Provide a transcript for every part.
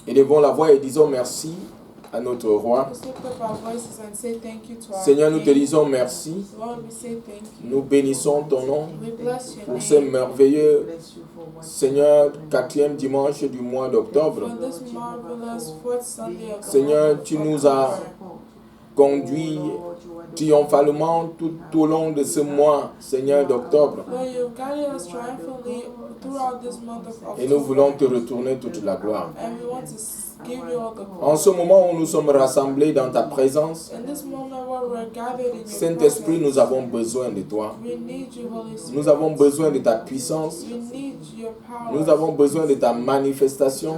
Élevons la voix et disons merci à notre roi. Seigneur, nous te disons merci. Nous bénissons ton nom pour ce merveilleux, Seigneur, 4e dimanche du mois d'octobre. Seigneur, tu nous as conduits triomphalement tout au long de ce mois, Seigneur, d'octobre. Et nous voulons te retourner toute la gloire. En ce moment où nous sommes rassemblés dans ta présence, Saint-Esprit, nous avons besoin de toi. Nous avons besoin de ta puissance. Nous avons besoin de ta manifestation.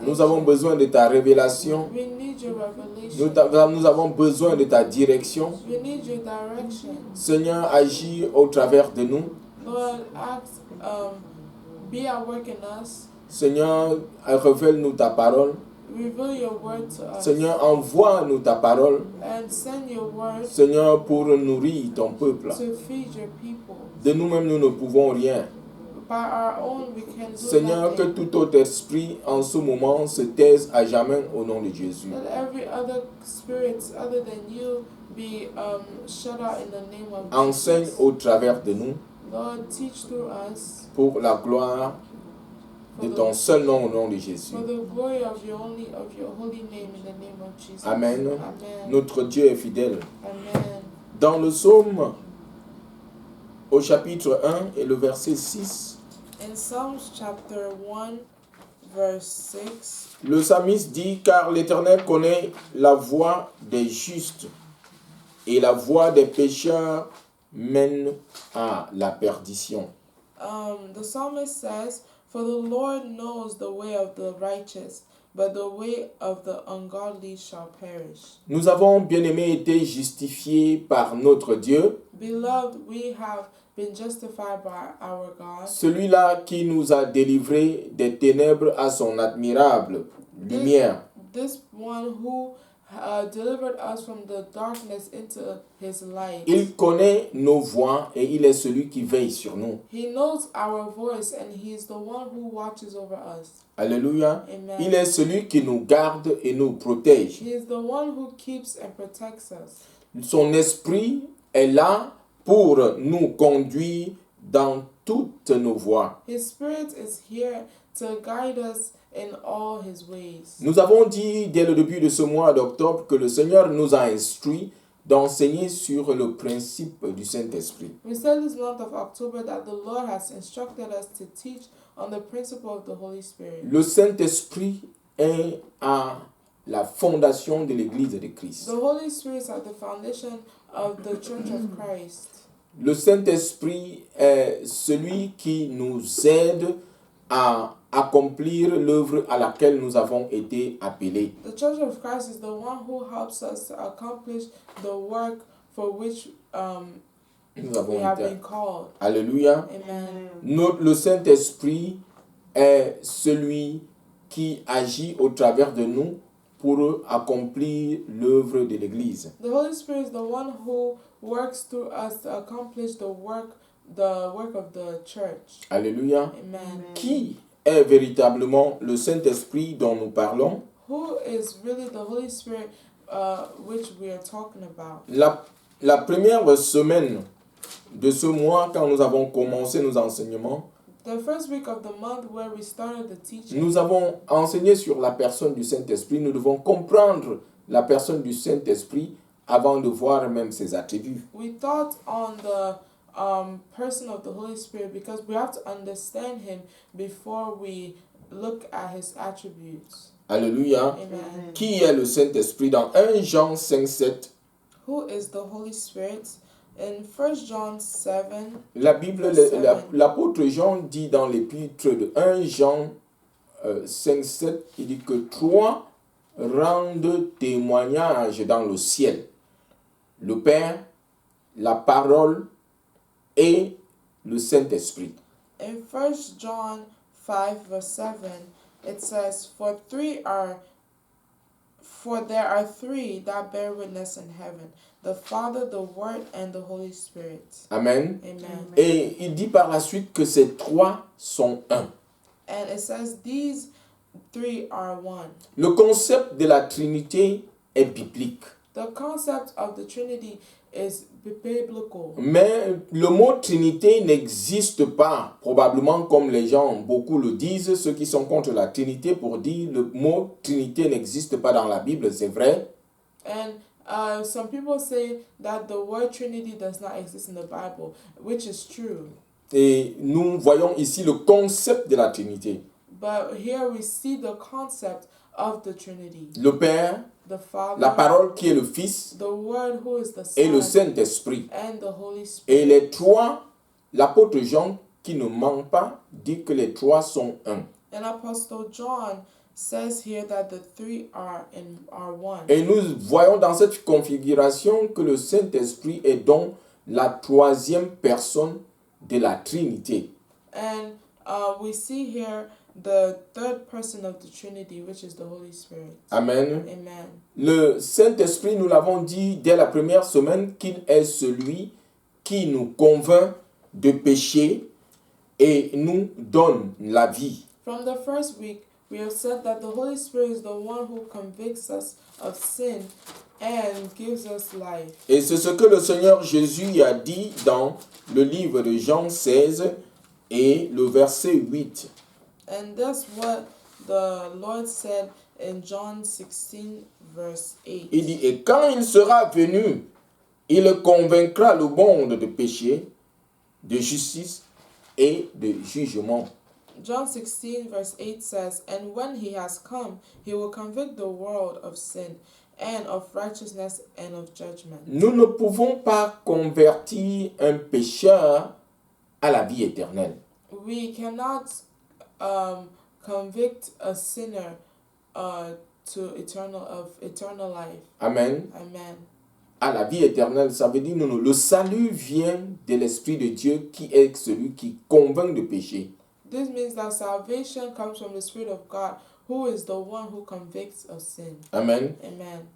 Nous avons besoin de ta révélation. Nous avons besoin de ta direction. Seigneur, agis au travers de nous. Seigneur, révèle-nous ta parole. Seigneur, envoie-nous ta parole. Seigneur, pour nourrir ton peuple. De nous-mêmes, nous ne pouvons rien. Seigneur, que tout autre esprit en ce moment se taise à jamais au nom de Jésus. Enseigne au travers de nous pour la gloire de ton seul nom au nom de Jésus. Amen. Notre Dieu est fidèle. Dans le psaume au chapitre 1 et le verset 6, in Psalms chapter 1 verse 6, le psalmiste dit: car l'Éternel connaît la voie des justes et la voie des pécheurs mène à la perdition. The psalmist says, for the Lord knows the way of the righteous, but the way of the ungodly shall perish. Nous avons, bien-aimés, été justifiés par notre Dieu. Beloved, we have been justified by our God. Celui-là qui nous a délivrés des ténèbres à son admirable lumière. This one who delivered us from the darkness into his light. Il connaît nos voies et il est celui qui veille sur nous. He knows our voice and he is the one who watches over us. Alléluia. Amen. Il est celui qui nous garde et nous protège. He is the one who keeps and protects us. Son esprit est là pour nous conduire dans toutes nos voies. His spirit is here to guide us in all his ways. Nous avons dit dès le début de ce mois d'octobre que le Seigneur nous a instruits d'enseigner sur le principe du Saint-Esprit. We said this month of October that the Lord has instructed us to teach on the principle of the Holy Spirit. Le Saint-Esprit est à la fondation de l'Église de Christ. The Holy Spirit is at the foundation of the Church of Christ. Le Saint-Esprit est celui qui nous aide à accomplir l'œuvre à laquelle nous avons été appelés. The Church of Christ is the one who helps us to accomplish the work for which we have been called. Alléluia. Amen. Le Saint-Esprit est celui qui agit au travers de nous pour accomplir l'œuvre de l'Église. The Holy Spirit is the one who works through us to accomplish the work of the church. Alléluia. Amen. Qui est véritablement le Saint-Esprit dont nous parlons? Who is really the Holy Spirit which we are talking about? La première semaine de ce mois, quand nous avons commencé nos enseignements, The first week of the month where we started the teaching, nous avons enseigné sur la personne du Saint-Esprit. Nous devons comprendre la personne du Saint-Esprit avant de voir même ses attributs. we thought on the person of the Holy Spirit because we have to understand him before we look at his attributes. Alléluia. Amen. Qui est le Saint-Esprit? Dans 1 Jean 5, 7, Who is the Holy Spirit? In 1 John 7, la Bible, l'apôtre Jean dit dans l'épître de 1 Jean 5, 7, il dit que 3 rendent témoignage dans le ciel. Le Père, la parole et le Saint-Esprit. in 1 John 5 verse 7, it says, For there are three that bear witness in heaven, the Father, the Word, and the Holy Spirit. Amen. Amen. Et il dit par la suite que ces 3 sont un. And it says these three are one. Le concept de la Trinité est biblique. The concept of the Trinity is biblical. Mais le mot Trinité n'existe pas, probablement comme les gens, beaucoup le disent, ceux qui sont contre la Trinité, pour dire le mot Trinité n'existe pas dans la Bible, c'est vrai. And some people say that the word Trinity does not exist in the Bible, which is true. Et nous voyons ici le concept de la Trinité. But here we see the concept of the Trinity. Le Père, The Father, la parole qui est le Fils the Word who is the et le Son, Saint-Esprit. and the Holy Et Spirit. les trois, l'apôtre Jean, qui ne ment pas, dit que les trois sont un. And Apostle John says here that the three are one. Et nous voyons dans cette configuration que le Saint-Esprit est donc la troisième personne de la Trinité. And we see here the third person of the Trinity, which is the Holy Spirit. Amen. Amen. Le Saint-Esprit, nous l'avons dit dès la première semaine, qu'il est celui qui nous convainc de péché et nous donne la vie. From the first week, we have said that the Holy Spirit is the one who convicts us of sin and gives us life. Et c'est ce que le Seigneur Jésus a dit dans le livre de Jean 16 et le verset 8. And that's what the Lord said in John 16, verse 8. Il dit, et quand il sera venu, il convaincra le monde de péché, de justice et de jugement. John 16, verse 8 says, and when he has come, he will convict the world of sin and of righteousness and of judgment. Nous ne pouvons pas convertir un pécheur à la vie éternelle. We cannot convict a sinner to eternal life. Amen. Amen. À la vie éternelle, ça veut dire non, le salut vient de l'Esprit de Dieu qui est celui qui convainc de péché. This means that salvation comes from the Spirit of God, who is the one who convicts of sin. Amen. Amen.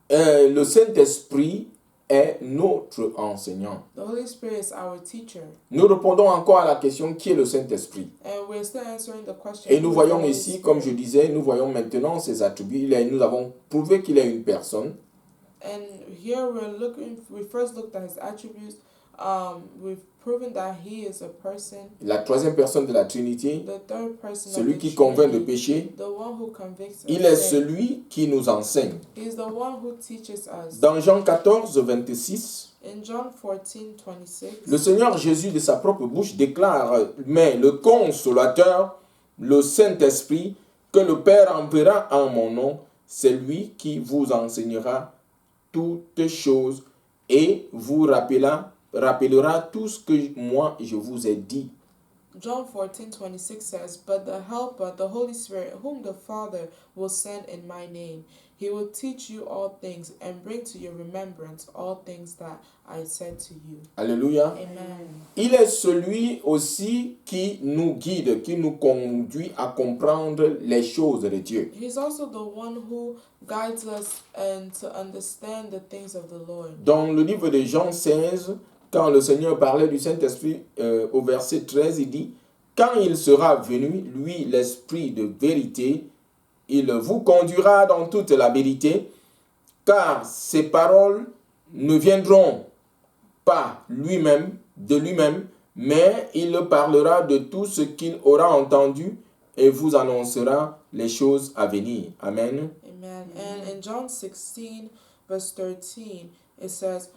Le Saint-Esprit est notre enseignant. The Holy Spirit is our teacher. Nous répondons encore à la question qui est le Saint-Esprit. And we're still answering the question. Et nous who is voyons the Holy ici, Spirit? comme je disais, nous voyons maintenant ses attributs. Nous avons prouvé qu'il est une personne. And here we first looked at his attributes. We've proven that he is a person. La troisième personne de la Trinité, The third person celui of the qui convainc de Trinity, péché. the one who convicts Il of est sin. celui qui nous enseigne. He's the one who teaches us. Dans Jean 14, 26, In John 14:26, le Seigneur Jésus de sa propre bouche déclare, mais le Consolateur, le Saint-Esprit, que le Père enverra en mon nom, c'est lui qui vous enseignera toutes choses et vous rappellera tout ce que moi je vous ai dit. John 14:26 says, but the Helper, the Holy Spirit, whom the Father will send in my name, he will teach you all things and bring to your remembrance all things that I said to you. Alléluia. Amen. Il est celui aussi qui nous guide, qui nous conduit à comprendre les choses de Dieu. He's also the one who guides us and to understand the things of the Lord. Dans le livre de Jean 16, quand le Seigneur parlait du Saint-Esprit, au verset 13, il dit, « Quand il sera venu, lui, l'Esprit de vérité, il vous conduira dans toute la vérité, car ses paroles ne viendront pas de lui-même, mais il parlera de tout ce qu'il aura entendu et vous annoncera les choses à venir. » Amen. Amen. And in John 16, verse 13, it says,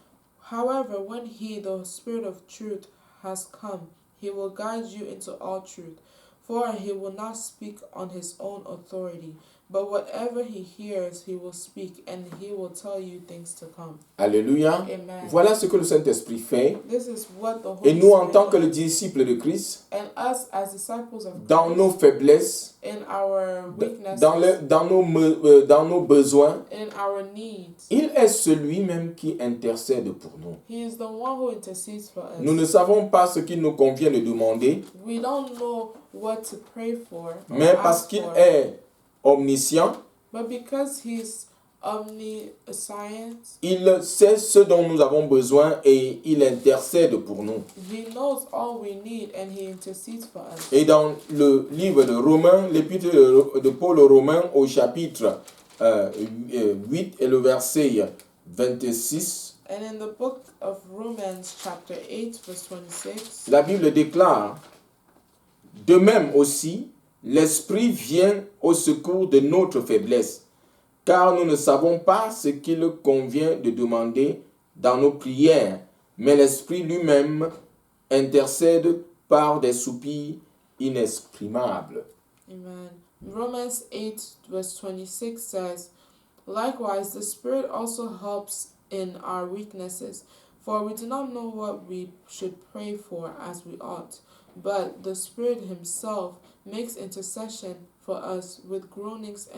however, when he, the Spirit of truth, has come, he will guide you into all truth. For he will not speak on his own authority, but whatever he hears, he will speak, and he will tell you things to come. Alléluia. Amen. Voilà ce que le Saint-Esprit fait. This is what the Holy Et nous, en Spirit tant que does. les disciples de Christ, And us as disciples of dans Christ, nos faiblesses, in our weaknesses, dans nos besoins, in our needs, il est celui-même qui intercède pour nous. he is the one who intercedes for us. Nous ne savons pas ce qu'il nous convient de demander, We don't know what to pray for, or mais parce ask qu'il for, est omniscient, but because he's omniscience. Il sait ce dont nous avons besoin et il intercède pour nous. He knows all we need and he intercedes for us. Et dans le livre de Romains, l'épître de Paul aux Romains au chapitre 8 et le verset 26, And in the book of Romans chapter 8 verse 26, la Bible déclare: de même aussi, l'Esprit vient au secours de notre faiblesse, car nous ne savons pas ce qu'il convient de demander dans nos prières, mais l'Esprit lui-même intercède par des soupirs inexprimables. Amen. Romans 8 verse 26 says, likewise, the Spirit also helps in our weaknesses, for we do not know what we should pray for as we ought, but the Spirit himself makes intercession for us with groanings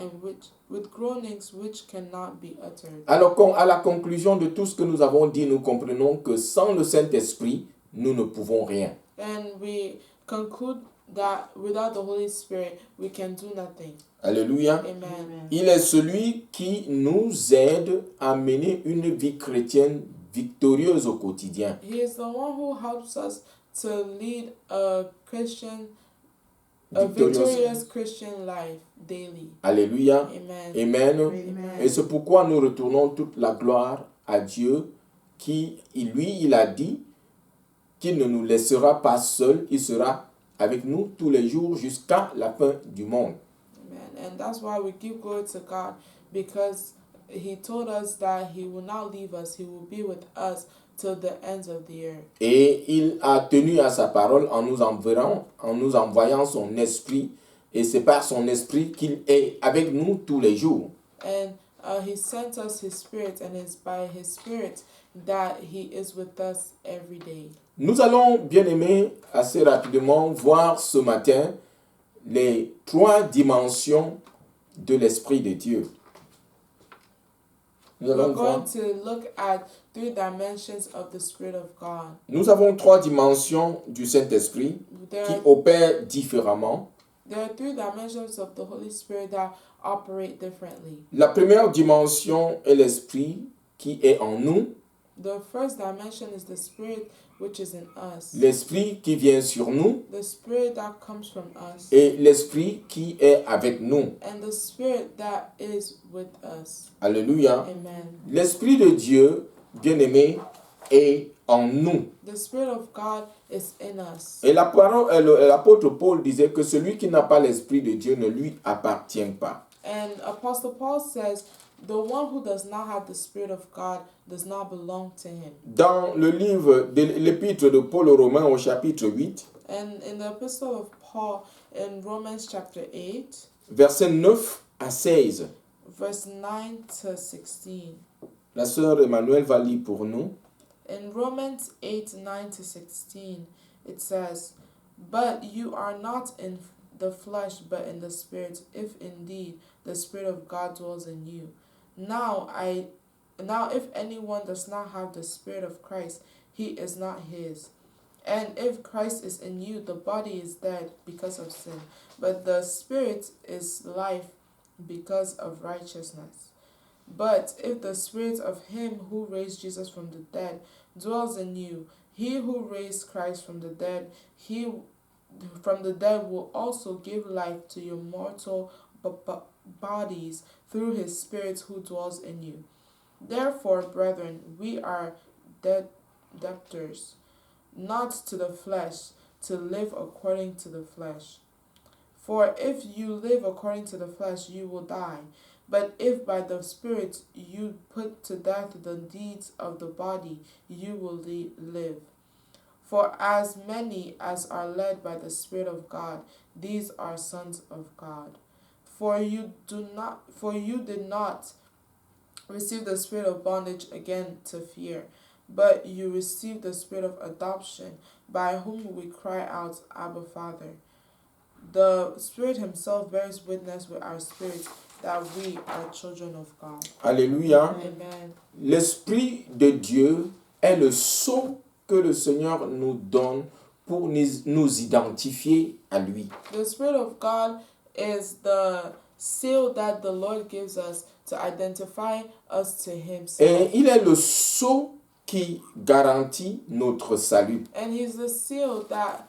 which cannot be uttered. Alors, à la conclusion de tout ce que nous avons dit, nous comprenons que sans le Saint-Esprit, nous ne pouvons rien. And we conclude that without the Holy Spirit, we can do nothing. Alléluia. Amen. Il est celui qui nous aide à mener une vie chrétienne victorieuse au quotidien. He is the one who helps us to lead a victorious Christian life daily. Alléluia. Amen. Amen. Amen. Et c'est pourquoi nous retournons toute la gloire à Dieu qui, lui, il a dit qu'il ne nous laissera pas seuls, il sera avec nous tous les jours jusqu'à la fin du monde. Amen. And that's why we give glory to God, because he told us that he will not leave us, he will be with us till the ends of the earth. Et il a tenu à sa parole en nous envoyant son esprit, et c'est par son esprit qu'il est avec nous tous les jours. And he sent us his spirit, and it's by his spirit that he is with us every day. Nous allons, bien aimés, assez rapidement voir ce matin les 3 dimensions de l'Esprit de Dieu. We're going to look at 3 dimensions of the Spirit of God. Nous avons 3 dimensions du Saint-Esprit qui opèrent différemment. There are 3 dimensions of the Holy Spirit that operate differently. La première dimension est l'Esprit qui est en nous. The first dimension is the Spirit which is in us. L'Esprit qui vient sur nous. The Spirit that comes from us. Et l'Esprit qui est avec nous. And the Spirit that is with us. Alléluia. Amen. L'Esprit de Dieu, bien-aimé, est en nous. The Spirit of God is in us. Et l'apôtre Paul disait que celui qui n'a pas l'Esprit de Dieu ne lui appartient pas. And Apostle Paul says, the one who does not have the Spirit of God does not belong to him. Dans le livre de l'épître de Paul aux Romains au chapitre 8, and in the epistle of Paul in Romans chapter 8, versets 9 à 16, verse 9 to 16. la sœur Emmanuel va lire pour nous. In Romans 8, 9 to 16, it says, but you are not in the flesh, but in the Spirit, if indeed the Spirit of God dwells in you. Now if anyone does not have the Spirit of Christ, he is not his. And if Christ is in you, the body is dead because of sin, but the Spirit is life because of righteousness. But if the Spirit of him who raised Jesus from the dead dwells in you, he who raised Christ from the dead, will also give life to your mortal bodies through his Spirit who dwells in you. Therefore, brethren, we are debtors, not to the flesh, to live according to the flesh. For if you live according to the flesh, you will die. But if by the Spirit you put to death the deeds of the body, you will live. For as many as are led by the Spirit of God, these are sons of God. For you did not receive the spirit of bondage again to fear, but you received the Spirit of adoption, by whom we cry out, Abba, Father. The Spirit himself bears witness with our spirit that we are children of God. Alléluia. Amen. L'Esprit de Dieu est le sceau que le Seigneur nous donne pour nous identifier à lui. The Spirit of God is the seal that the Lord gives us to identify us to Et himself. il est le sceau qui garantit notre salut. And he's the seal that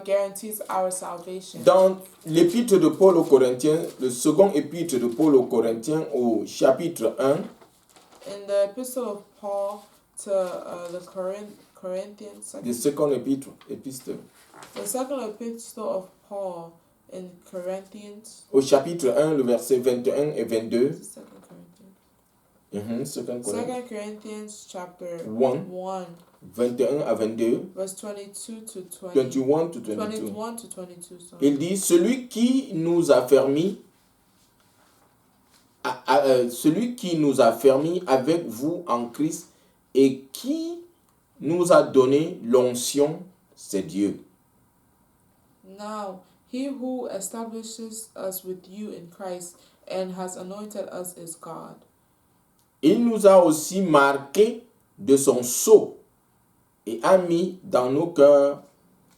guarantees our salvation. Dans l'épître de Paul aux Corinthiens, le second épître de Paul aux Corinthiens au chapitre 1, In the epistle of Paul to the Corinthians, le second épître, the second epistle of Paul in Corinthians, au chapitre 1, le verset 21 et 22. Second Corinthians. Second Corinthians 2 Corinthians chapter 1, 1, 21 à 22, verse 22 to 20, 21 to 22. 21 to 22. Sorry. Il dit, celui qui nous a fermis avec vous en Christ et qui nous a donné l'onction, c'est Dieu. Now, he who establishes us with you in Christ and has anointed us is God. Il nous a aussi marqués de son sceau et a mis dans nos cœurs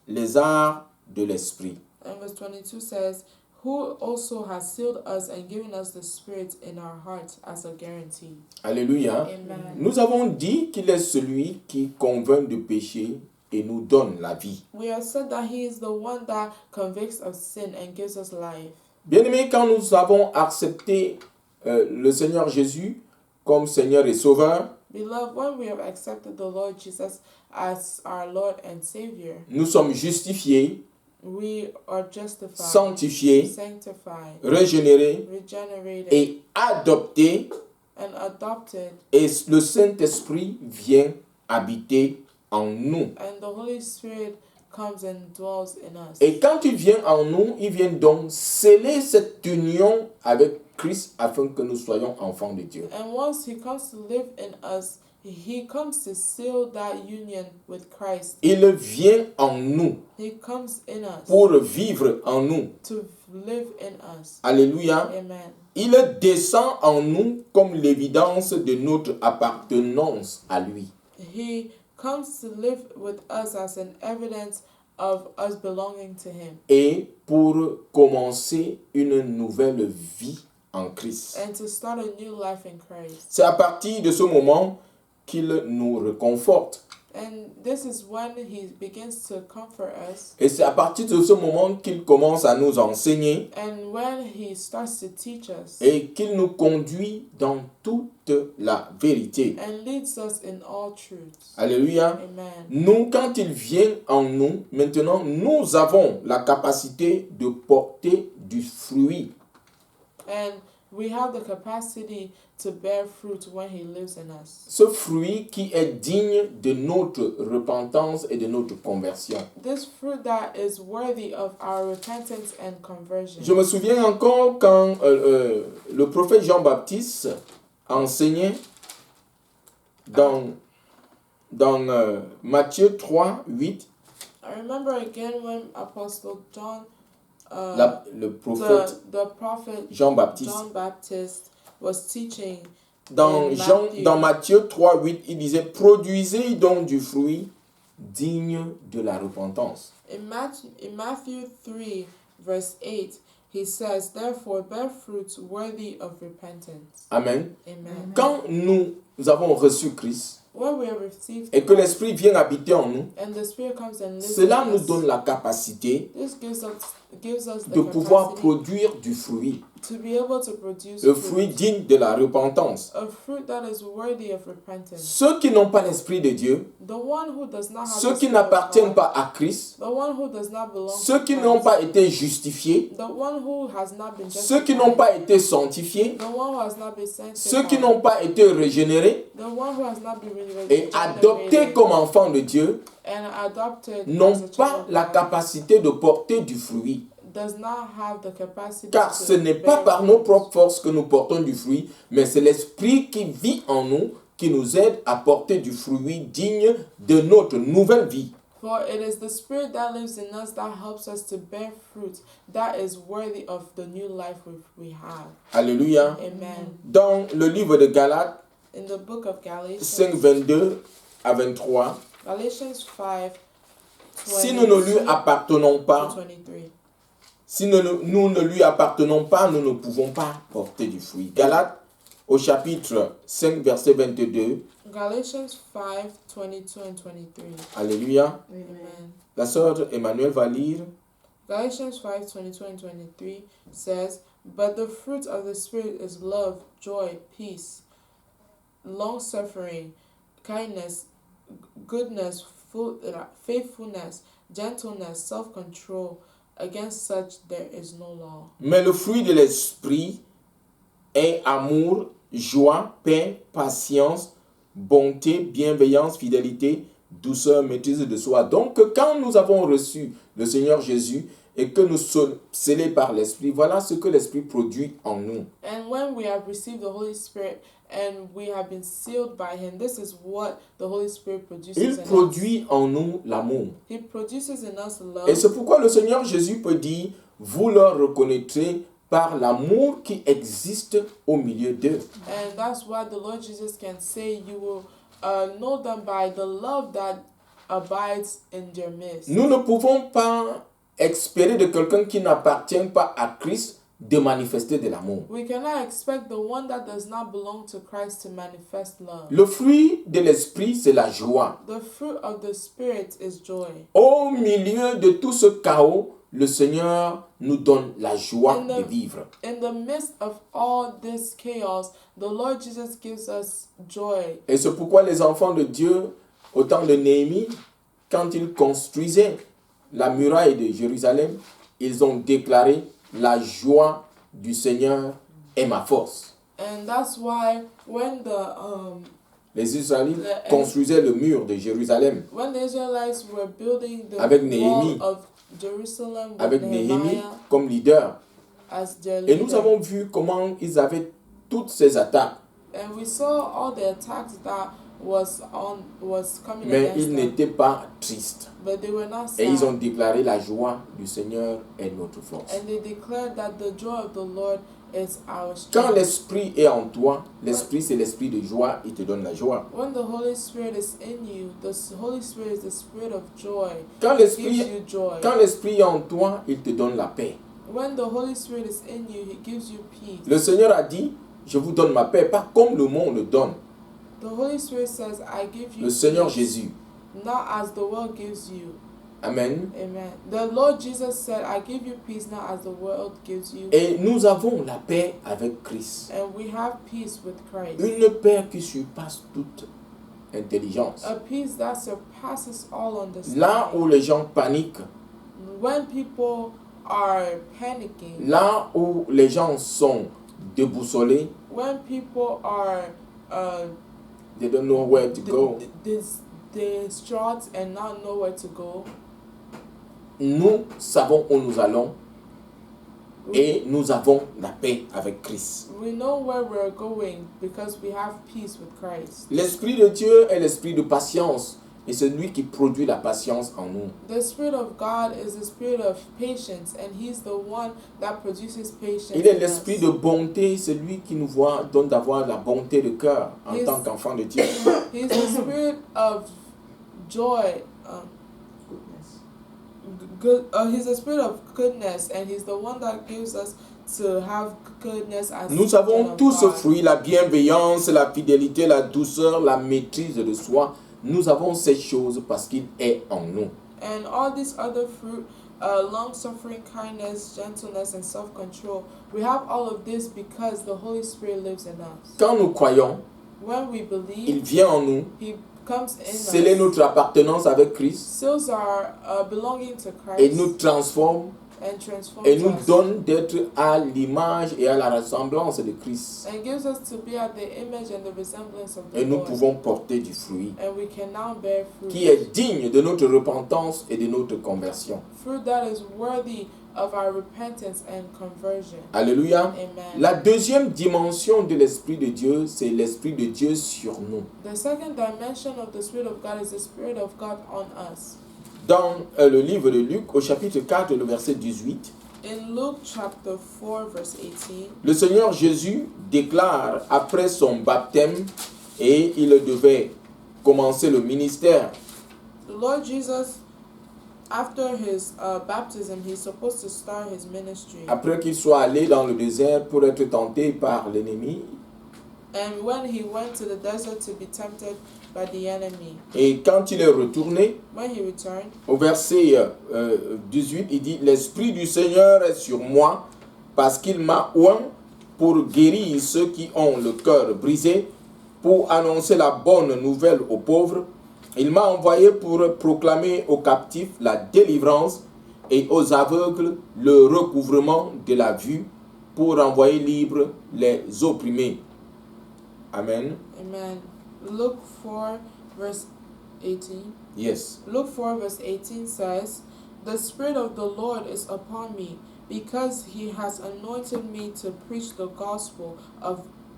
les arts de l'esprit. And verse 22 says, who also has sealed us and given us the Spirit in our hearts as a guarantee. Alléluia. Amen. Nous avons dit qu'il est celui qui convainc de péché et nous donne la vie. We have said that he is the one that convicts of sin and gives us life. Bien-aimés, quand nous avons accepté le Seigneur Jésus comme Seigneur et Sauveur, Beloved, when we have accepted the Lord Jesus as our Lord and Savior, nous sommes justifiés, we are justified, sanctifiés, sanctified, régénérés regenerated, et adoptés, and adopted, et le Saint-Esprit vient habiter en nous. and the Holy Spirit comes and dwells in us. Et quand il vient en nous, il vient donc sceller cette union avec Christ afin que nous soyons enfants de Dieu. And once he comes to live in us, he comes to seal that union with Christ. Il vient en nous He comes in us pour vivre en nous. to live in us. Alléluia. Amen. Il descend en nous comme l'évidence de notre appartenance à lui. He comes to live with us as an evidence of us belonging to him, Et pour commencer une nouvelle vie en Christ. and to start a new life in Christ. C'est à partir de ce moment qu'il nous réconforte. And this is when he begins to comfort us, Et c'est à partir de ce moment qu'il commence à nous enseigner and when he starts to teach us et qu'il nous conduit dans toute la vérité. and leads us in all truths. Alléluia. Amen. Nous, quand il vient en nous, maintenant, nous avons la capacité de porter du fruit. And we have the capacity to bear fruit when he lives in us. Ce fruit qui est digne de notre repentance et de notre conversion. This fruit that is worthy of our repentance and conversion. Je me souviens encore quand le prophète Jean-Baptiste enseignait dans Matthieu 3, 8, I remember again when Apostle John, le prophète the prophet Jean-Baptiste. John Baptist was teaching Dans in Matthieu 3, 8, il disait, produisez donc du fruit digne de la repentance. In Matthew 3, verse 8, he says, therefore bear fruits worthy of repentance. Amen. Amen. Quand nous avons reçu Christ When we have received et que l'Esprit vient habiter en nous, and the Spirit comes and lives cela in nous us, donne la capacité this gives us the de pouvoir capacity produire du fruit. to be able to produce Le fruit digne de la repentance. a fruit that is worthy of repentance. Ceux qui n'ont pas l'Esprit de Dieu, The one who does not have ceux the qui Spirit of n'appartiennent God, pas à Christ, the one who does not belong ceux to qui Christ, n'ont pas été justifiés, the one who has not been ceux qui justified, n'ont pas été sanctifiés, the one who has not been ceux qui sanctified, n'ont pas été régénérés the one who has not been et adoptés comme enfants de Dieu, and adopted n'ont as a child pas of la God, capacité de porter du fruit. does not have the capacity Car to ce n'est pas bear par nos fruit. propres forces que nous portons du fruit, mais c'est l'Esprit qui vit en nous, qui nous aide à porter du fruit digne de notre nouvelle vie. For it is the Spirit that lives in us that helps us to bear fruit that is worthy of the new life we have. Alléluia. Amen. Dans le livre de Galates In the book of 5, 22 à 23, Galatians 5, si nous ne lui 22 appartenons to pas, 23. si nous ne lui appartenons pas, nous ne pouvons pas porter du fruit. Galates au chapitre 5, verset 22. Galatians 5, 22 and 23. Alléluia. Amen. La sœur Emmanuel va lire. Galatians 5, 22 and 23 says, But the fruit of the Spirit is love, joy, peace, long-suffering, kindness, goodness, faithfulness, gentleness, self-control. Against such there is no law. Mais le fruit de l'esprit est amour, joie, paix, patience, bonté, bienveillance, fidélité, douceur, maîtrise de soi. Donc, quand nous avons reçu le Seigneur Jésus et que nous sommes scellés par l'Esprit, voilà ce que l'Esprit produit en nous. And when we have received the Holy Spirit and we have been sealed by Him, this is what the Holy Spirit produces Il in us. produit en nous l'amour. He produces in us love. Et c'est pourquoi le Seigneur Jésus peut dire, vous le reconnaîtrez par l'amour qui existe au milieu d'eux. And that's why the Lord Jesus can say, you will know them by the love that abides in their midst. Nous ne pouvons pas espérer de quelqu'un qui n'appartient pas à Christ de manifester de l'amour. We cannot expect the one that does not belong to Christ to manifest love. Le fruit de l'esprit, c'est la joie. The fruit of the Spirit is joy. Au milieu de tout ce chaos, le Seigneur nous donne la joie de vivre. In the midst of all this chaos, the Lord Jesus gives us joy. Et c'est pourquoi les enfants de Dieu, au temps de Néhémie, quand ils construisaient la muraille de Jérusalem, ils ont déclaré la joie du Seigneur est ma force. And that's why when Les Israélites construisaient le mur de Jérusalem when the Israelites were building the avec wall Néhémie, of Jerusalem with avec Néhémie Nehemiah comme leader. as their Et nous leader, avons vu comment ils avaient toutes ces attaques, and we saw all the attacks that was coming mais against ils them, n'étaient pas tristes. but they were not Et ils ont sad. déclaré la joie du Seigneur est notre force. And they declared that the joy of the Lord is our Quand strength. l'esprit est en toi, l'esprit c'est l'esprit de joie, il te donne la joie. When the Holy Spirit is in you, the Holy Spirit is the spirit of joy. Quand It l'esprit, gives you joy. quand l'esprit est en toi, il te donne la paix. When the Holy Spirit is in you, He gives you peace. Le Seigneur a dit, je vous donne ma paix, pas comme le monde le donne. The Holy Spirit says, I give you Le Seigneur peace, Jésus. not as the world gives you. Amen. Amen. The Lord Jesus said, I give you peace, not as the world gives you. Et nous avons la paix avec Christ. And we have peace with Christ. Une paix qui surpasse toute intelligence. A peace that surpasses all understanding. Là où les gens paniquent, When people are panicking, là où les gens sont déboussolés, when people are they don't know where to go. distraught and not know where to go, Nous savons où nous allons et nous avons la paix avec Christ. we know where we're going because we have peace with Christ. L'Esprit de Dieu est l'esprit de patience et c'est lui qui produit la patience en nous. The Spirit of God is the spirit of patience, and He's the one that produces patience. Il est in us. l'esprit de bonté, c'est lui qui nous donne d'avoir la bonté de cœur en Yes. tant qu'enfant de Dieu. He's the spirit of joy. He's the spirit of goodness, and He's the one that gives us to have goodness as Nous avons children of tous ce God. fruit, la bienveillance, la fidélité, la douceur, la maîtrise de soi. Nous avons ces choses parce qu'il est en nous. And all these other fruit, long-suffering, kindness, gentleness, and self-control, we have all of this because the Holy Spirit lives in us. Quand nous croyons, When we il believe, vient en nous, He comes in sceller us, notre appartenance avec Christ seals our belonging to et Christ, nous transforme and transforms et nous us, donne d'être à l'image et à la ressemblance de Christ. and gives us to be at the image and the resemblance of the Et nous Lord. pouvons porter du fruit And we can now bear fruit. qui est digne de notre repentance et de notre conversion. Fruit that is worthy of our repentance and conversion. Alléluia. Amen. La deuxième dimension de l'Esprit de Dieu, c'est l'Esprit de Dieu sur nous. The second dimension of the Spirit of God is the Spirit of God on us. Dans le livre de Luc, au chapitre 4, le verset 18, In Luke chapter 4, verse 18, le Seigneur Jésus déclare après son baptême et il devait commencer le ministère. the Lord Jesus, after his baptism, he's supposed to start his ministry. Après qu'il soit allé dans le désert pour être tenté par l'ennemi, And when he went to the desert to be tempted by the enemy, Et quand il est retourné, when he returned, au verset 18, il dit, l'Esprit du Seigneur est sur moi parce qu'il m'a oint pour guérir ceux qui ont le cœur brisé, pour annoncer la bonne nouvelle aux pauvres. Il m'a envoyé pour proclamer aux captifs la délivrance et aux aveugles le recouvrement de la vue, pour envoyer libres les opprimés. Amen. Amen. Luke 4 verse 18. Yes. Luke 4 verse 18 says, "The Spirit of the Lord is upon me, because he has anointed me to preach the gospel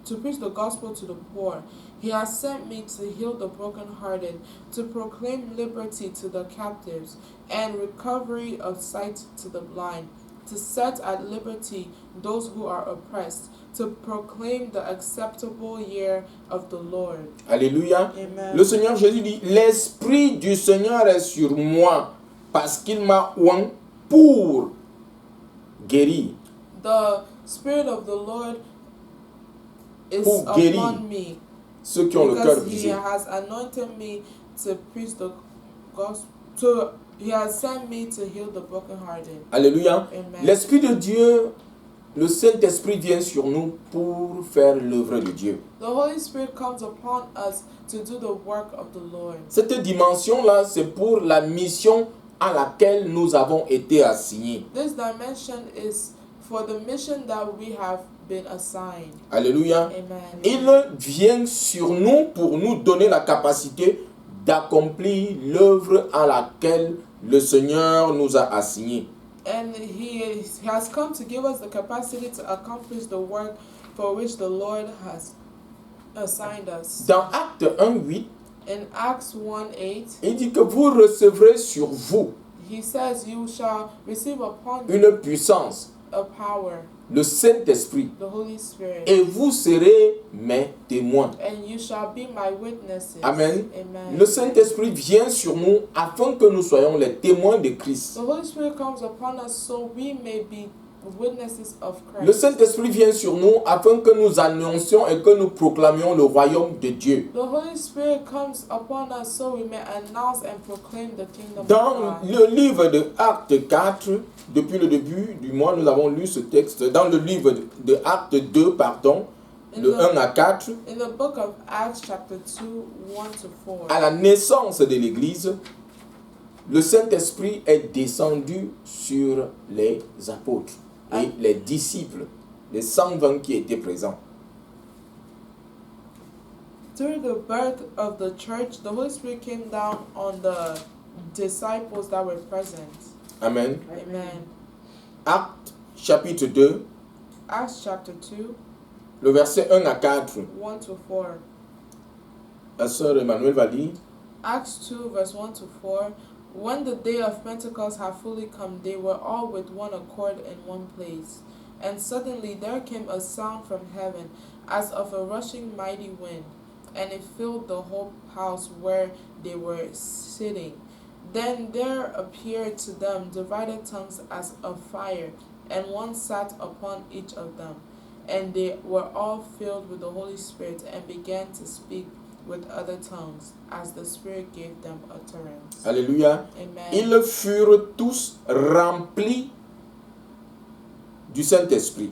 to the poor. He has sent me to heal the brokenhearted, to proclaim liberty to the captives, and recovery of sight to the blind, to set at liberty those who are oppressed, to proclaim the acceptable year of the Lord." Alléluia. Amen. Le Seigneur Jésus dit, l'Esprit du Seigneur est sur moi parce qu'il m'a oint pour guérir. The Spirit of the Lord is Pour guérir upon me, ceux qui ont le cœur because he brisé. has anointed me to preach the gospel. He has sent me to heal the brokenhearted. Alléluia. Amen. L'Esprit de Dieu, le Saint-Esprit vient sur nous pour faire l'œuvre de Dieu. The Holy Spirit comes upon us to do the work of the Lord. Cette dimension-là, c'est pour la mission à laquelle nous avons été assignés. This dimension is for the mission that we have been assigned. Alléluia. Amen. Il vient sur nous pour nous donner la capacité d'accomplir l'œuvre à laquelle le Seigneur nous a assignés. And he has come to give us the capacity to accomplish the work for which the Lord has assigned us. Dans Acte 1:8, In Acts 1:8, il dit que vous recevrez sur vous he says, "You shall receive upon you une puissance, a power, le Saint-Esprit, the Holy Spirit, et vous serez mes témoins. and you shall be my witnesses." Amen. Amen. Le Saint-Esprit vient sur nous afin que nous soyons les témoins de Christ. The Holy Spirit comes upon us so we may be witnesses of Le Christ. Saint-Esprit vient sur nous afin que nous annoncions et que nous proclamions le royaume de Dieu. The Holy Spirit comes upon us so we may announce and proclaim the kingdom of Dans God. le livre de Actes 4, depuis le début du mois, nous avons lu ce texte. Dans le livre de Actes 2, pardon, de 1 à 4, In the book of Acts chapter 2, 1 to 4, à la naissance de l'Église, le Saint-Esprit est descendu sur les apôtres et les disciples, les 120 qui étaient présents. during the birth of the church, the Holy Spirit came down on the disciples that were present. Amen. Amen. Actes chapitre 2, Acts chapter 2, le verset 1 à 4. 1 to 4. La sœur Emmanuel va lire. Acts 2, verse 1 to 4. When the day of Pentecost had fully come, they were all with one accord in one place. And suddenly there came a sound from heaven, as of a rushing mighty wind, and it filled the whole house where they were sitting. Then there appeared to them divided tongues as of fire, and one sat upon each of them. And they were all filled with the Holy Spirit, and began to speak with other tongues, as the Spirit gave them utterance. Alléluia. Amen. Ils furent tous remplis du Saint-Esprit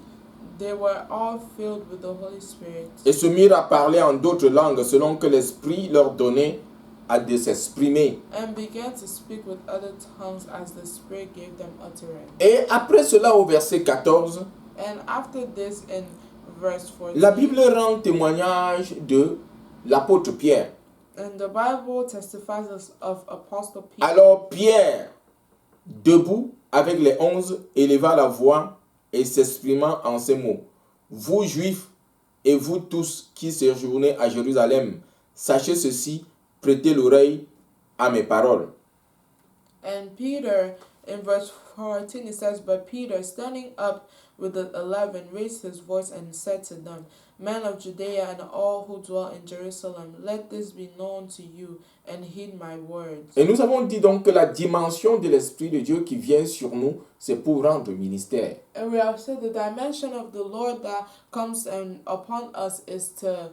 They were all filled with the Holy Spirit, et se mirent à parler en d'autres langues selon que l'Esprit leur donnait à de s'exprimer. and began to speak with other tongues as the Spirit gave them utterance. Et après cela, au verset 14, And after this, in verse 14, la Bible rend témoignage de l'apôtre Pierre. and the Bible testifies us of Apostle Peter. Alors Pierre, debout avec les 11, éleva la voix et s'exprimant en ces mots. Vous Juifs et vous tous qui séjournez à Jérusalem, sachez ceci, prêtez l'oreille à mes paroles. And Peter, in verse 14, it says, "But Peter, standing up with the 11 raised his voice and said to them, Men of Judea and all who dwell in Jerusalem, let this be known to you, and heed my words. Et nous avons dit donc que la dimension de l'Esprit de Dieu qui vient sur nous, c'est pour rendre ministère. And we have said the dimension of the Lord that comes upon us is to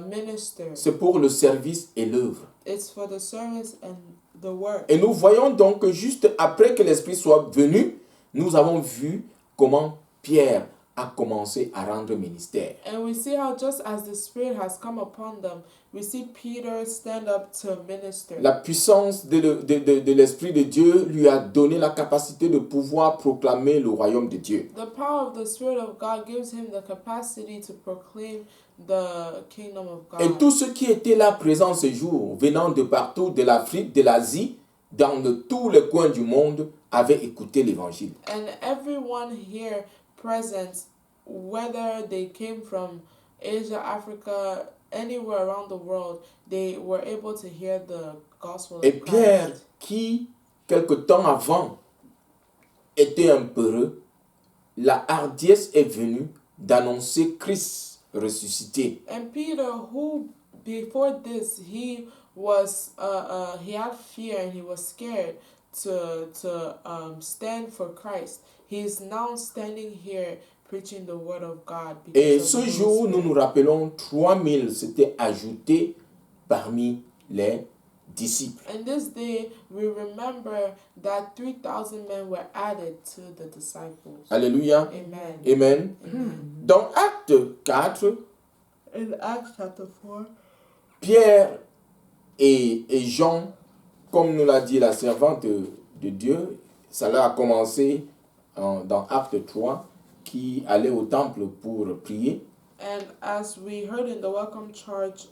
minister. C'est pour le service et l'œuvre. It's for the service and the work. Et nous voyons donc que juste après que l'Esprit soit venu, nous avons vu comment Pierre a commencé à rendre ministère. And we see how just as the Spirit has come upon them, we see Peter stand up to minister. La puissance de l'Esprit de Dieu lui a donné la capacité de pouvoir proclamer le royaume de Dieu. The power of the Spirit of God gives him the capacity to proclaim the kingdom of God. Et tous ceux qui étaient là présents ce jour, venant de partout, de l'Afrique, de l'Asie, dans tous les coins du monde, avaient écouté l'évangile. And everyone here present, whether they came from Asia, Africa, anywhere around the world, they were able to hear the gospel of Et Pierre, Christ. qui, quelque temps avant, était un peureux, la hardiesse est venue d'annoncer Christ ressuscité. And Peter, who before this he was he had fear and he was scared to stand for Christ. He is now standing here preaching the word of God. Et because ce of the jour, Holy nous Spirit. nous rappelons, 3000 s'étaient ajoutés parmi les disciples. And this day we remember that 3,000 men were added to the disciples. Alléluia. Amen. Amen. Dans Acte 4, In Acts chapter 4, Pierre et Jean, comme nous l'a dit la servante de Dieu, ça a commencé dans Acte 3, qui allait au temple pour prier. and as we heard in the welcome charge,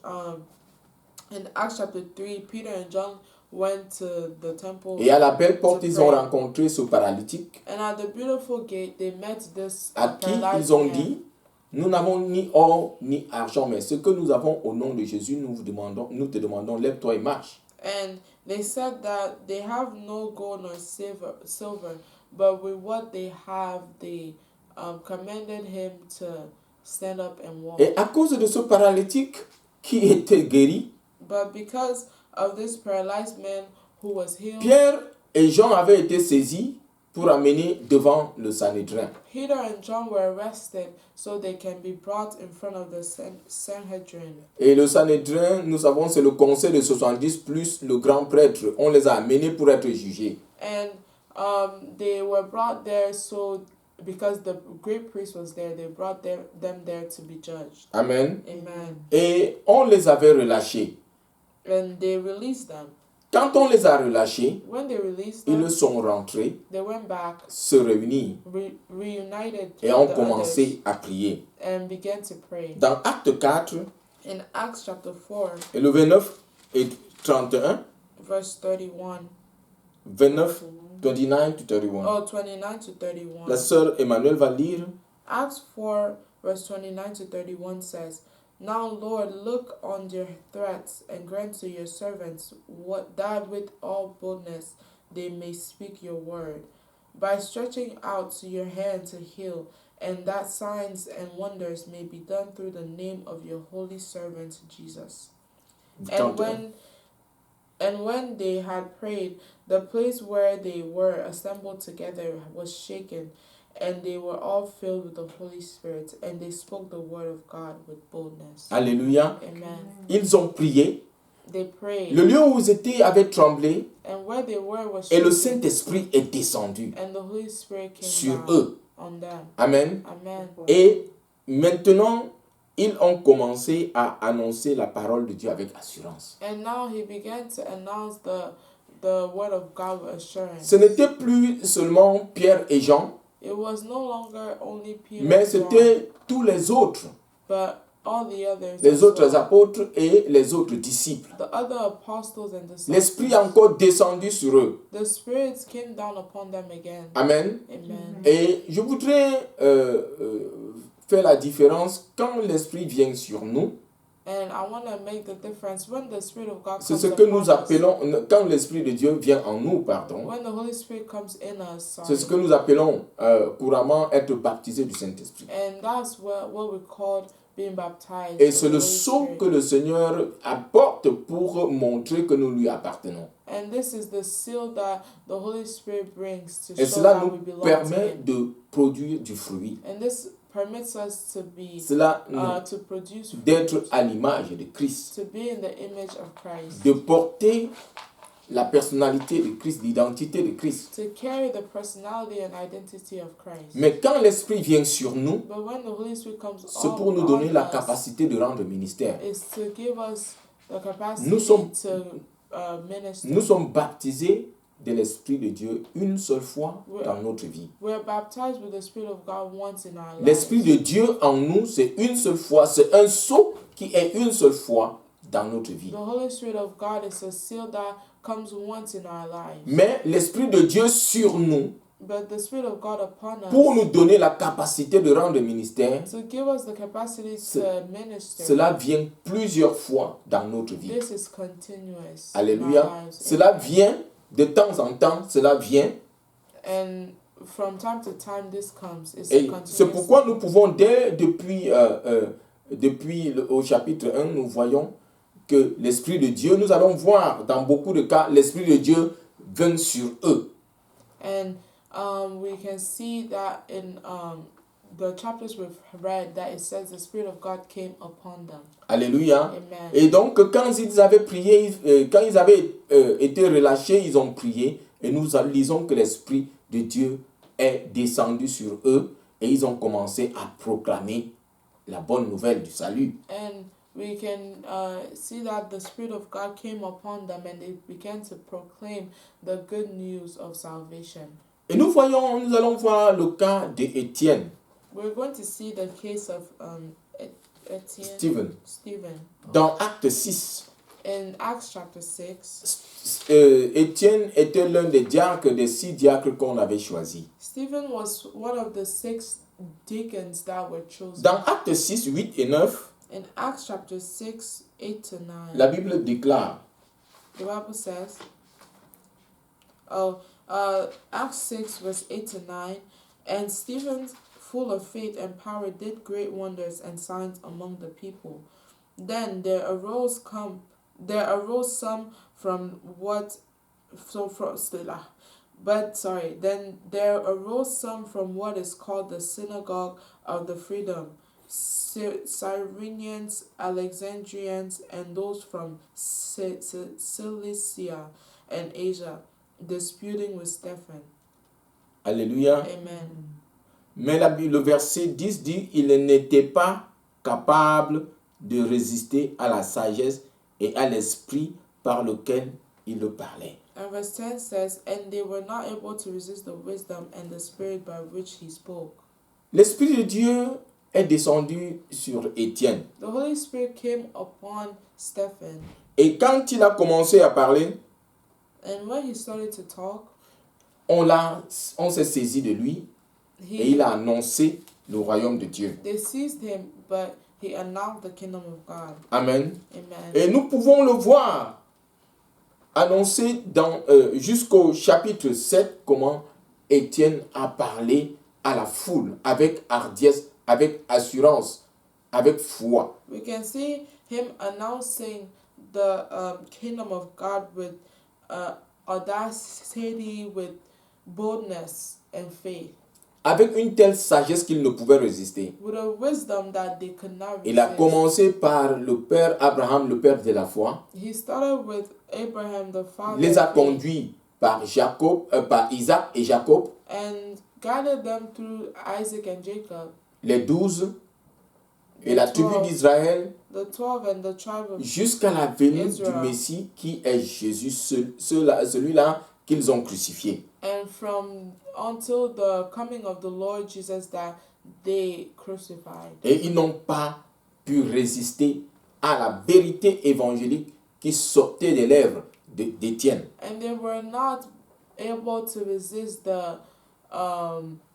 in Acts chapter 3, Peter and John went to the temple. Et à la belle porte, to ils ont pray. rencontré ce paralytique And at the beautiful gate, they met this à qui paralyzed ils ont man. dit, nous n'avons ni or ni argent, mais ce que nous avons au nom de Jésus, nous te demandons, lève-toi et marche. And they said that they have no gold nor silver, but with what they have, they commanded him to stand up and walk. Et à cause de ce paralytique qui était guéri, But because of this paralyzed man who was healed, Pierre et Jean avaient été saisis pour amener devant le Sanhédrin. Peter and John were arrested so they can be brought in front of the Sanhedrin. Et le Sanhédrin, nous savons, c'est le conseil de 70 plus le grand prêtre. On les a amenés pour être jugés. And they were brought there so because the great priest was there, they brought them there to be judged. Amen. Amen. Et on les avait relâchés. And they released them. Quand on les a relâchés, When they released ils them, sont rentrés they went back, se réunir reunited et with ont the commencé à prier. others and began to pray. Dans Acte 4, In Acts chapter 4, et le 29 et 31, verse 31, 29, 29 to 31. oh, 29 to 31. La sœur Emmanuel va lire. Acts 4, verse 29 to 31 says, Now, Lord, look on your threats and grant to your servants that with all boldness they may speak your word, by stretching out your hand to heal, and that signs and wonders may be done through the name of your holy servant Jesus. And 31. when they had prayed, the place where they were assembled together was shaken, and they were all filled with the Holy Spirit, and they spoke the word of God with boldness. Alléluia. Amen. Ils ont prié. They prayed, Le lieu où ils étaient avait tremblé and where they were was et le shaken, Saint-Esprit est descendu and the Holy Spirit came sur down eux. on them. Amen. Amen. Et maintenant, ils ont commencé à annoncer la parole de Dieu avec assurance. And now he began to announce the word of God with assurance. Ce n'était plus seulement Pierre et Jean, It was no longer only Peter, mais and John, c'était tous les autres, but all the others, les as autres well. apôtres et les autres disciples. The other apostles and disciples. L'Esprit est encore descendu sur eux. The spirits came down upon them again. Amen. Amen. Et je voudrais faire la différence quand l'Esprit vient sur nous. And I want to make the difference when the Spirit of God C'est comes ce que nous upon us. appelons, quand l'Esprit de Dieu vient en nous, pardon, When the Holy Spirit comes in us, c'est ce que nous appelons couramment être baptisé du Saint-Esprit. and that's what we call being baptized. Et c'est with le the Holy sceau Spirit. que le Seigneur apporte pour montrer que nous lui appartenons. And this is the seal that the Holy Spirit brings to Et show cela that we nous belong to permet Him. de produire du fruit. And this permits us to be Cela to produce fruit, d'être à l'image de Christ, to be in the image of Christ, de porter la personnalité de Christ, l'identité de Christ. to carry the personality and identity of Christ. Mais quand l'Esprit vient sur nous, But when the Holy Spirit comes c'est pour nous donner on la us, capacité de rendre ministère. is to give us the capacity Nous sommes- to minister. Nous sommes baptisés de l'Esprit de Dieu une seule fois dans notre vie. We're baptized with the Spirit of God once in our lives. L'Esprit de Dieu en nous, c'est une seule fois, c'est un sceau qui est une seule fois dans notre vie. The Holy Spirit of God is a seal that comes once in our lives. Mais l'Esprit de Dieu sur nous, But the Spirit of God upon us, pour nous donner la capacité de rendre ministère, to give us the capacity to minister, cela vient plusieurs fois dans notre vie. this is continuous in Alléluia. our lives. Cela vient de temps en temps, cela vient. And from time to time this comes. It's Et continuous. c'est pourquoi nous pouvons, depuis au chapitre 1, nous voyons que l'Esprit de Dieu, nous allons voir dans beaucoup de cas, l'Esprit de Dieu vient sur eux. And we can see that in the chapters we've read that it says the Spirit of God came upon them. Alléluia. Amen. Et donc, quand ils avaient prié, quand ils avaient été relâchés, ils ont prié. Et nous lisons que l'Esprit de Dieu est descendu sur eux. Et ils ont commencé à proclamer la bonne nouvelle du salut. And we can see that the Spirit of God came upon them and they began to proclaim the good news of salvation. Et nous allons voir le cas d'Étienne, We're going to see the case of Stephen. Dans Acte 6, In Acts chapter 6, Étienne était l'un des diacres, des 6 diacres qu'on avait choisis. Stephen was one of the 6 deacons that were chosen. Dans Acte 6, 8 et 9, In Acts chapter 6, 8 to 9, la Bible déclare, the Bible says, Acts 6 verse 8 to 9, and Stephen, full of faith and power, did great wonders and signs among the people. Then there arose some from what is called the synagogue of the freedom, Cyrenians, Alexandrians, and those from Cilicia and Asia, disputing with Stephen. Alléluia. Amen. Mais le verset 10 dit, il n'était pas capable de résister à la sagesse et à l'esprit par lequel il le parlait. And verse 10 says, and they were not able to resist the wisdom and the spirit by which he spoke. L'Esprit de Dieu est descendu sur Étienne. The Holy Spirit came upon Stephen, Et quand il a commencé à parler, and when he started to talk, on s'est saisi de lui et il a annoncé le royaume de Dieu. they seized him, but he announced the kingdom of God. Amen. Amen. Et nous pouvons le voir annoncé jusqu'au chapitre 7, comment Étienne a parlé à la foule avec hardiesse, avec assurance, avec foi. We can see him announcing the kingdom of God with audacity, with boldness and faith, Avec une telle sagesse qu'il ne pouvait résister. with a wisdom that they could not Il a resist. commencé par le père Abraham, le père de la foi. He started with Abraham, the father, Il les a of faith, conduits par Isaac et Jacob, and guided them through Isaac and Jacob, les 12 et la tribu 12. d'Israël, the 12 and the tribe of jusqu'à la venue Israel. du Messie qui est Jésus, celui-là qu'ils ont crucifié. and from until the coming of the Lord Jesus that they crucified. Et ils n'ont pas pu résister à la vérité évangélique qui sortait des lèvres d'Étienne. And they were not able to resist the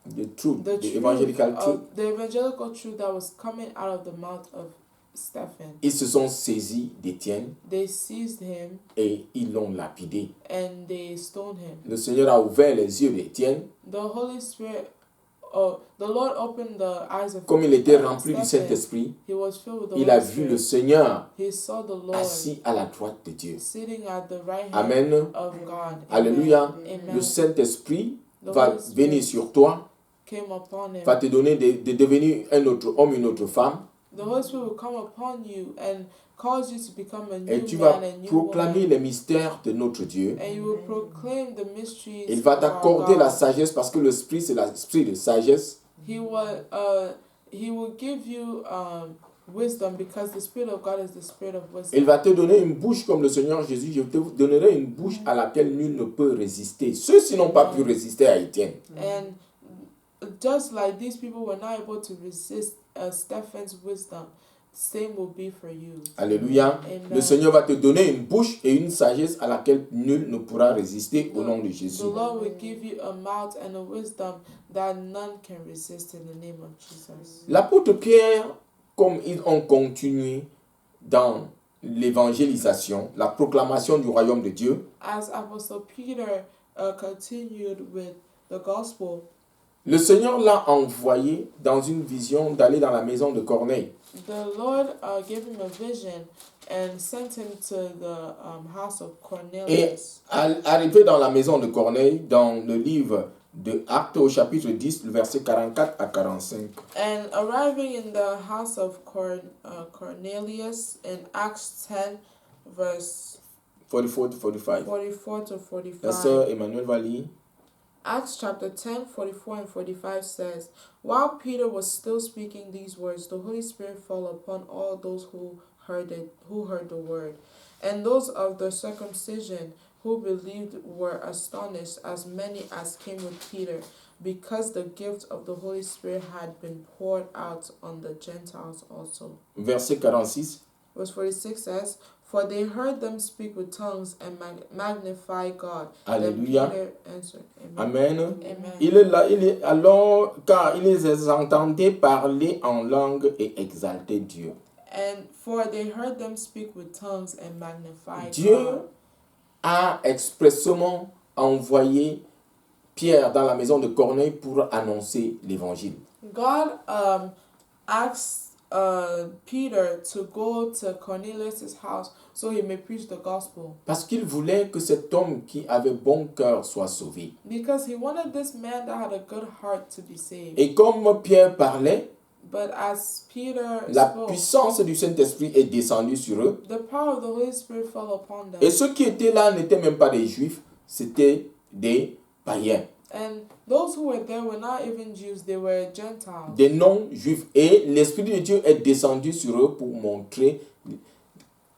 The truth, the truth evangelical truth. of the evangelical truth that was coming out of the mouth of Stephen. Ils se sont saisis d'Étienne They seized him et ils l'ont lapidé. and they stoned him. Le Seigneur a ouvert les yeux d'Étienne. The Holy Spirit, the Lord opened the eyes of Comme il était rempli du Stephen. Saint-Esprit, He was filled with the il a Holy vu le Spirit. Seigneur He saw the Lord assis à la droite de Dieu. sitting at the right hand Amen. of God. Alléluia. Amen. Le Saint-Esprit The va Holy Spirit venir sur toi, came upon him. va te donner de devenir un autre homme, une autre femme. The Holy Spirit will come upon you and cause you to become a Et new tu vas man, a new proclamer woman. les mystères de notre Dieu. And you will proclaim the mysteries Il va of our t'accorder la God. sagesse parce que l'Esprit, c'est l'esprit de sagesse. He will give you wisdom because the Spirit of God is the Spirit of wisdom. Il va te donner une bouche comme le Seigneur Jésus. Je te donnerai une bouche à laquelle nul ne peut résister. Ceux-ci n'ont pas pu résister à Étienne. And just like these people were not able to resist Stephen's wisdom, same will be for you. Alléluia. Amen. Le Seigneur va te donner une bouche et une sagesse à laquelle nul ne pourra résister au nom de Jésus. The Lord will give you a mouth and a wisdom that none can resist in the name of Jesus. L'apôtre Pierre, comme ils ont continué dans l'évangélisation, la proclamation du royaume de Dieu, As Apostle Peter continued with the gospel, le Seigneur l'a envoyé dans une vision d'aller dans la maison de Corneille. the Lord gave him a vision and sent him to the house of Et Cornelius. arrivé dans la maison de Corneille, dans le livre de Actes au chapitre 10, le verset 44 à 45. And arriving in the house of Cornelius in Acts 10, verse 44 to 45. 44 to La 45. sœur Emmanuel va lire. Acts chapter 10, 44 and 45 says, While Peter was still speaking these words, the Holy Spirit fell upon all those who heard the word. And those of the circumcision who believed were astonished, as many as came with Peter, because the gift of the Holy Spirit had been poured out on the Gentiles also. Verset 46. Verse 46 says, For they heard them speak with tongues and magnify God. Alléluia. Then Peter answered, Amen. Amen. Amen. Il est là, alors, car ils les entendaient parler en langue et exalter Dieu. And for they heard them speak with tongues and magnify Dieu God. a expressément envoyé Pierre dans la maison de Corneille pour annoncer l'évangile. God asked Peter to go to Cornelius' house so he may preach the gospel. Parce qu'il voulait que cet homme qui avait bon cœur soit sauvé. Because he wanted this man that had a good heart to be saved. Et comme Pierre parlait, But as Peter la spoke, puissance du Saint-Esprit est descendue sur eux. the power of the Holy Spirit fell upon them. Et ceux qui étaient là n'étaient même pas des Juifs, c'était des païens, And those who were there were not even Jews, they were Gentiles. des non-Juifs. Et l'Esprit de Dieu est descendu sur eux pour montrer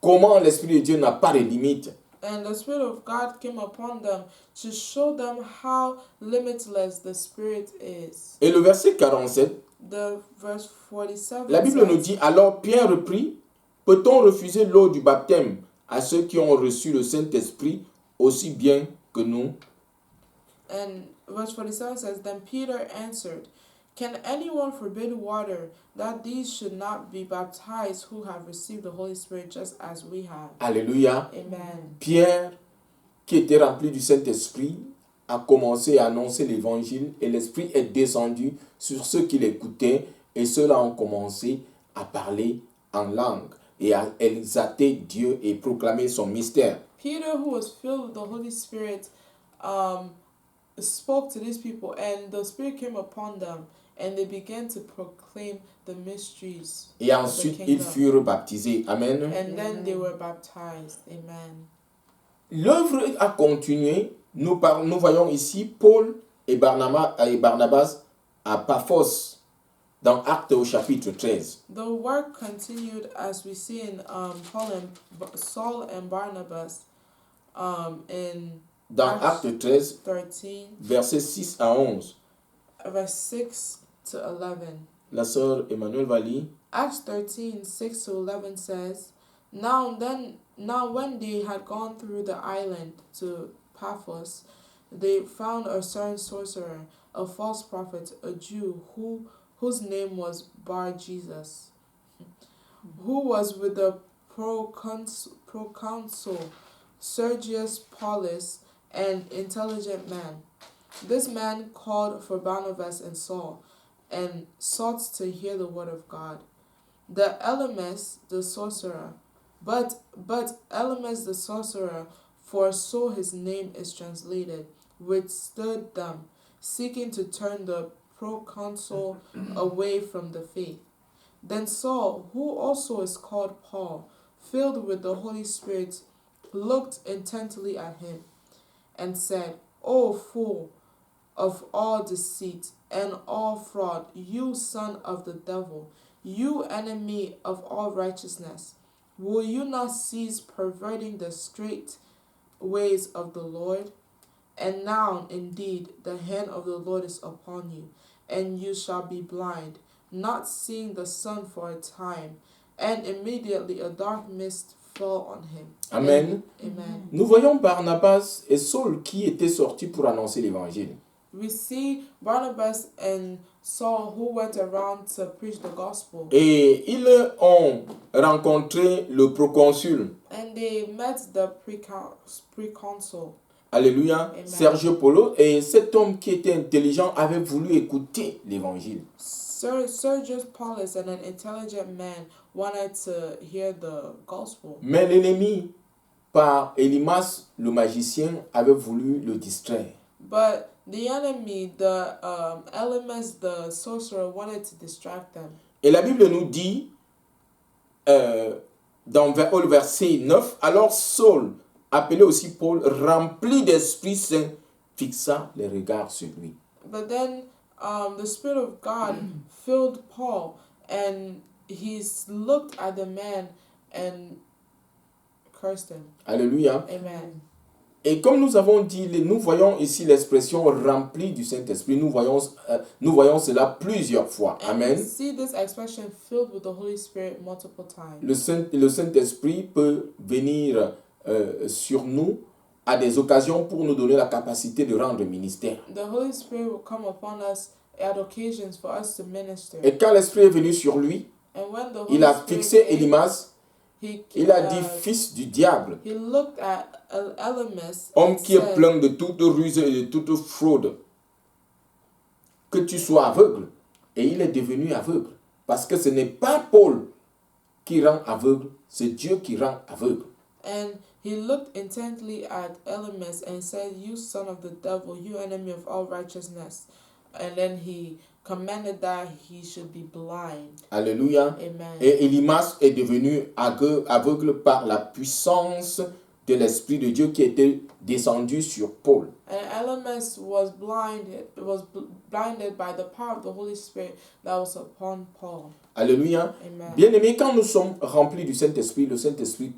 comment l'Esprit de Dieu n'a pas de limite. And the Spirit of God came upon them to show them how limitless the Spirit is. Et le verset 47, The verse 47 la Bible nous says, dit, alors Pierre reprit, peut-on refuser l'eau du baptême à ceux qui ont reçu le Saint-Esprit aussi bien que nous? and verse 47 says, Then Peter answered, Can anyone forbid water that these should not be baptized who have received the Holy Spirit just as we have? Alléluia. Amen. Pierre, qui était rempli du Saint-Esprit, a commencé à annoncer l'évangile et l'Esprit est descendu sur ceux qui l'écoutaient et ceux-là ont commencé à parler en langue et à exalter Dieu et proclamer son mystère. Peter, who was filled with the Holy Spirit, spoke to these people, and the Spirit came upon them, and they began to proclaim the mysteries Et of the ensuite, ils kingdom. furent baptisés. Amen. And then they were baptized. Amen. L'œuvre a continué. Nous voyons ici Paul et Barnabas à Paphos dans Actes au chapitre 13. The work continued as we see in Saul and Barnabas in Dans Actes 13, 13, versets 6 à 11. verse 6 to 11. La sœur Emmanuel va lire. Acts 13, 6 to 11 says, Now when they had gone through the island to Paphos, they found a certain sorcerer, a false prophet, a Jew, whose name was Bar Jesus, who was with the proconsul Sergius Paulus, an intelligent man. This man called for Barnabas and Saul, and sought to hear the word of God. The Elymas the sorcerer, but Elymas the sorcerer, for so his name is translated, withstood them, seeking to turn the proconsul away from the faith. Then Saul, who also is called Paul, filled with the Holy Spirit, looked intently at him, and said, O fool of all deceit and all fraud, you son of the devil, you enemy of all righteousness, will you not cease perverting the straight ways of the Lord? And now, indeed, the hand of the Lord is upon you, and you shall be blind, not seeing the sun for a time. And immediately a dark mist fell on him. Amen. Amen. Nous voyons Barnabas et Saul qui étaient sortis pour annoncer l'évangile. We see Barnabas and Saul who went around to preach the gospel. Et ils ont rencontré le proconsul. And they met the preconsul. Alléluia. Amen. Sergio Paulo. Et cet homme qui était intelligent avait voulu écouter l'évangile. Sergius Paulus, and an intelligent man, wanted to hear the gospel. Mais l'ennemi, par Elymas, le magicien, avait voulu le distraire. But the enemy, the Elymas, the sorcerer, wanted to distract them. Et la Bible nous dit, dans le verset 9, alors Saul, appelé aussi Paul, rempli d'Esprit Saint, fixa les regards sur lui. But then the Spirit of God filled Paul, and he looked at the man and cursed him. Alléluia. Amen. Et comme nous avons dit, nous voyons ici l'expression rempli du Saint-Esprit. Nous voyons cela plusieurs fois. And Amen. we see this expression filled with the Holy Spirit multiple times. Le Saint-Esprit peut venir sur nous à des occasions pour nous donner la capacité de rendre ministère. The Holy Spirit will come upon us at occasions for us to minister. Et quand l'Esprit est venu sur lui, And when the Holy il a Spirit fixé came, Élymas, il a dit fils du diable, he looked at Elymas homme and qui est said, plein de toute ruse et de toute fraude, que tu sois aveugle. Et il est devenu aveugle. Parce que ce n'est pas Paul qui rend aveugle, c'est Dieu qui rend aveugle. And he looked intently at Elymas and said, You son of the devil, you enemy of all righteousness. And then he commanded that he should be blind. Alléluia. Amen. Et Élymas est devenu aveugle par la puissance de l'Esprit de Dieu qui était descendu sur Paul. And Elymas was blinded by the power of the Holy Spirit that was upon Paul. Alléluia. Amen. Bien-aimés, quand nous sommes remplis du Saint-Esprit, le Saint-Esprit